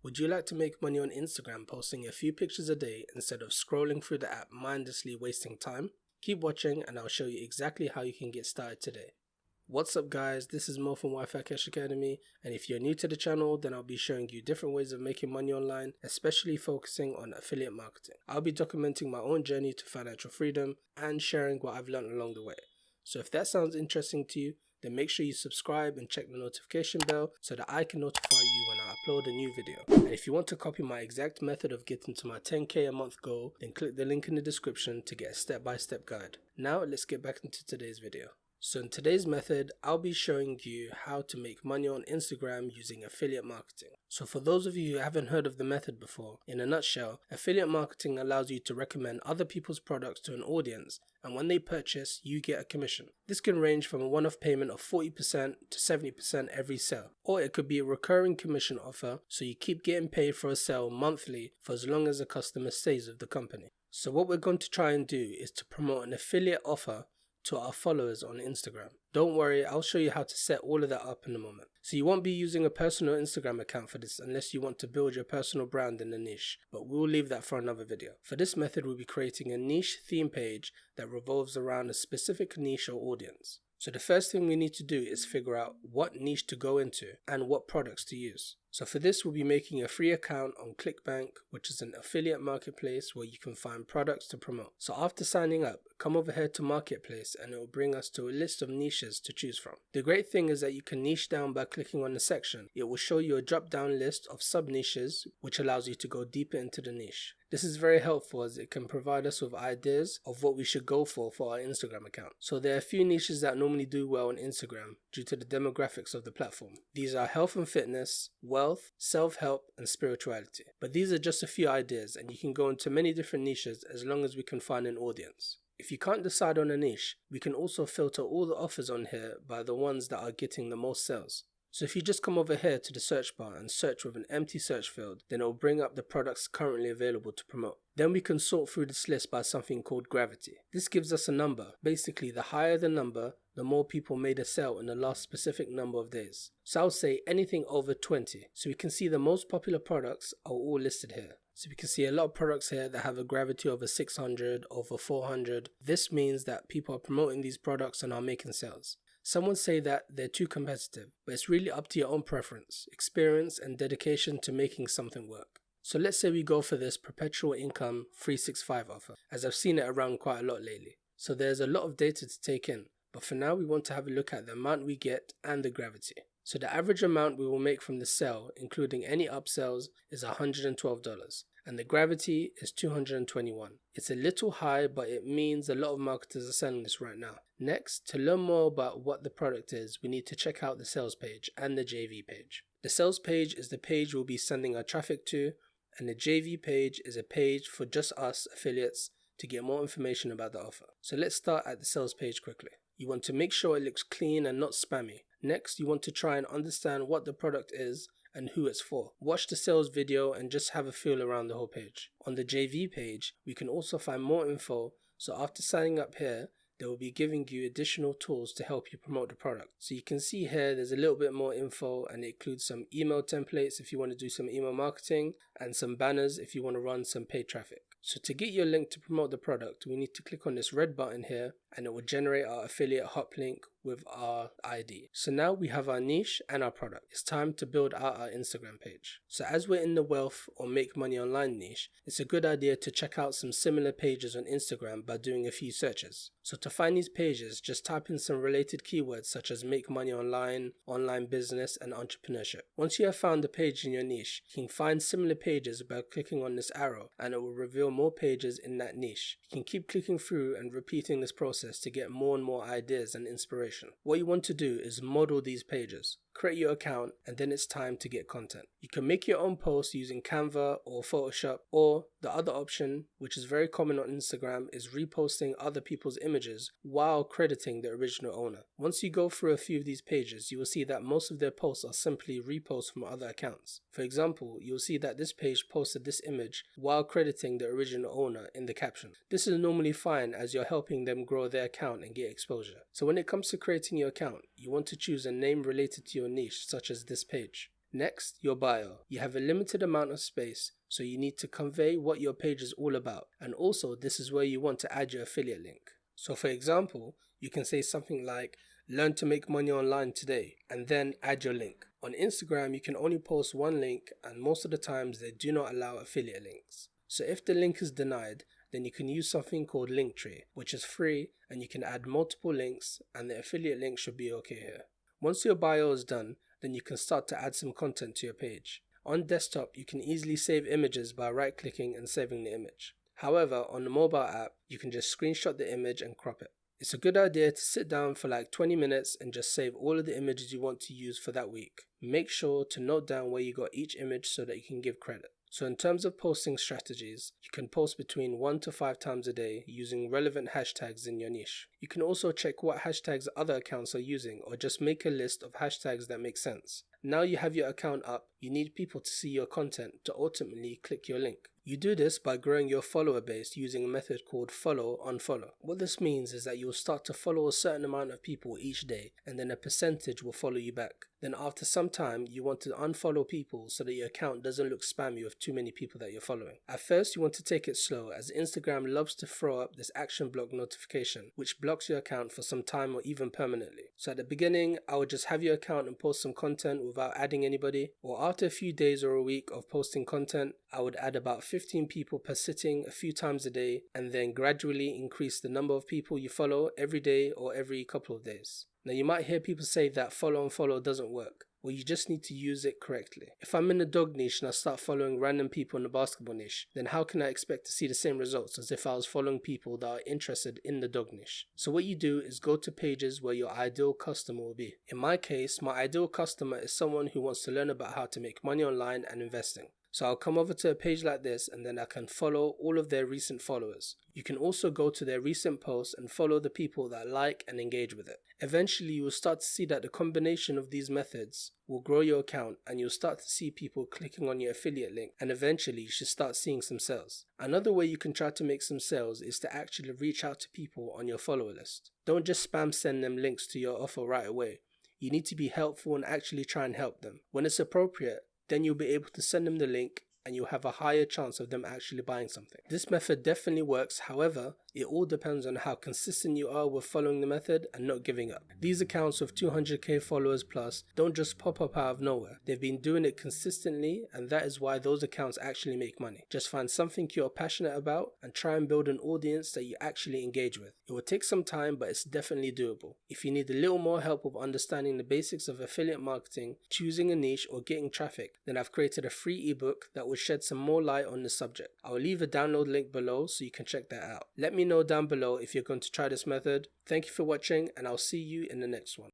Would you like to make money on Instagram posting a few pictures a day instead of scrolling through the app mindlessly wasting time? Keep watching and I'll show you exactly how you can get started today. What's up guys, this is Mo from Wi-Fi Cash Academy, and if you're new to the channel then I'll be showing you different ways of making money online, especially focusing on affiliate marketing. I'll be documenting my own journey to financial freedom and sharing what I've learned along the way. So if that sounds interesting to you, then make sure you subscribe and check the notification bell so that I can notify you when I upload a new video. And if you want to copy my exact method of getting to my 10k a month goal, then click the link in the description to get a step-by-step guide. Now let's get back into today's video. So in today's method, I'll be showing you how to make money on Instagram using affiliate marketing. So for those of you who haven't heard of the method before, in a nutshell, affiliate marketing allows you to recommend other people's products to an audience, and when they purchase, you get a commission. This can range from a one-off payment of 40% to 70% every sale, or it could be a recurring commission offer, so you keep getting paid for a sale monthly for as long as the customer stays with the company. So what we're going to try and do is to promote an affiliate offer to our followers on Instagram. Don't worry, I'll show you how to set all of that up in a moment. So you won't be using a personal Instagram account for this unless you want to build your personal brand in a niche, but we'll leave that for another video. For this method, we'll be creating a niche theme page that revolves around a specific niche or audience. So the first thing we need to do is figure out what niche to go into and what products to use. So for this, we'll be making a free account on clickbank, which is an affiliate marketplace where you can find products to promote. So after signing up, come over here to marketplace and it will bring us to a list of niches to choose from. The great thing is that you can niche down by clicking on the section. It will show you a drop down list of sub niches, which allows you to go deeper into the niche. This is very helpful as it can provide us with ideas of what we should go for our Instagram account. So there are a few niches that normally do well on Instagram due to the demographics of the platform. These are health and fitness, wealth, self-help and spirituality. But these are just a few ideas and you can go into many different niches as long as we can find an audience. If you can't decide on a niche, we can also filter all the offers on here by the ones that are getting the most sales. So if you just come over here to the search bar and search with an empty search field, then it will bring up the products currently available to promote. Then we can sort through this list by something called gravity. This gives us a number. Basically, the higher the number, the more people made a sale in the last specific number of days. So I'll say anything over 20. So we can see the most popular products are all listed here. So we can see a lot of products here that have a gravity over 600, over 400. This means that people are promoting these products and are making sales. Some would say that they're too competitive, but it's really up to your own preference, experience and dedication to making something work. So let's say we go for this perpetual income 365 offer, as I've seen it around quite a lot lately. So there's a lot of data to take in, but for now we want to have a look at the amount we get and the gravity. So the average amount we will make from the sale, including any upsells, is $112. And the gravity is 221. It's a little high, but it means a lot of marketers are selling this right now. Next, to learn more about what the product is, we need to check out the sales page and the JV page. The sales page is the page we'll be sending our traffic to, and the JV page is a page for just us affiliates to get more information about the offer. So let's start at the sales page quickly. You want to make sure it looks clean and not spammy. Next, you want to try and understand what the product is and who it's for. Watch the sales video and just have a feel around the whole page. On the JV page, we can also find more info, so after signing up here, they will be giving you additional tools to help you promote the product. So you can see here there's a little bit more info and it includes some email templates if you want to do some email marketing and some banners if you want to run some paid traffic. So to get your link to promote the product, we need to click on this red button here and it will generate our affiliate hop link with our ID. So now we have our niche and our product. It's time to build out our Instagram page. So as we're in the wealth or make money online niche, it's a good idea to check out some similar pages on Instagram by doing a few searches. So to find these pages, just type in some related keywords such as make money online, online business and entrepreneurship. Once you have found the page in your niche, you can find similar pages by clicking on this arrow and it will reveal more pages in that niche. You can keep clicking through and repeating this process to get more and more ideas and inspiration. What you want to do is model these pages. Create your account and then it's time to get content. You can make your own posts using Canva or Photoshop, or the other option, which is very common on Instagram, is reposting other people's images while crediting the original owner. Once you go through a few of these pages, you will see that most of their posts are simply reposts from other accounts. For example, you'll see that this page posted this image while crediting the original owner in the caption. This is normally fine as you're helping them grow their account and get exposure. So when it comes to creating your account, you want to choose a name related to your niche, such as this page. Next, your bio. You have a limited amount of space, so you need to convey what your page is all about, and also this is where you want to add your affiliate link. So for example, you can say something like, learn to make money online today, and then add your link. On Instagram, you can only post one link, and most of the times they do not allow affiliate links. So if the link is denied, then you can use something called Linktree, which is free, and you can add multiple links, and the affiliate link should be okay here. Once your bio is done, then you can start to add some content to your page. On desktop, you can easily save images by right-clicking and saving the image. However, on the mobile app, you can just screenshot the image and crop it. It's a good idea to sit down for like 20 minutes and just save all of the images you want to use for that week. Make sure to note down where you got each image so that you can give credit. So in terms of posting strategies, you can post between 1 to 5 times a day using relevant hashtags in your niche. You can also check what hashtags other accounts are using, or just make a list of hashtags that make sense. Now you have your account up, you need people to see your content to ultimately click your link. You do this by growing your follower base using a method called follow unfollow. What this means is that you'll start to follow a certain amount of people each day, and then a percentage will follow you back. Then after some time, you want to unfollow people so that your account doesn't look spammy with too many people that you're following. At first, you want to take it slow, as Instagram loves to throw up this action block notification, which blocks your account for some time or even permanently. So at the beginning, I would just have your account and post some content without adding anybody, or after a few days or a week of posting content, I would add about 15 people per sitting a few times a day, and then gradually increase the number of people you follow every day or every couple of days. Now you might hear people say that follow and follow doesn't work. Well, you just need to use it correctly. If I'm in the dog niche and I start following random people in the basketball niche, then how can I expect to see the same results as if I was following people that are interested in the dog niche? So what you do is go to pages where your ideal customer will be. In my case, my ideal customer is someone who wants to learn about how to make money online and investing. So I'll come over to a page like this, and then I can follow all of their recent followers. You can also go to their recent posts and follow the people that like and engage with it. Eventually, you will start to see that the combination of these methods will grow your account, and you'll start to see people clicking on your affiliate link, and eventually you should start seeing some sales. Another way you can try to make some sales is to actually reach out to people on your follower list. Don't just spam send them links to your offer right away. You need to be helpful and actually try and help them. When it's appropriate, then you'll be able to send them the link, and you'll have a higher chance of them actually buying something. This method definitely works, however, it all depends on how consistent you are with following the method and not giving up. These accounts with 200k followers plus don't just pop up out of nowhere. They've been doing it consistently, and that is why those accounts actually make money. Just find something you're passionate about and try and build an audience that you actually engage with. It will take some time, but it's definitely doable. If you need a little more help with understanding the basics of affiliate marketing, choosing a niche, or getting traffic, then I've created a free ebook that will shed some more light on the subject. I will leave a download link below so you can check that out. Let me know down below if you're going to try this method. Thank you for watching, and I'll see you in the next one.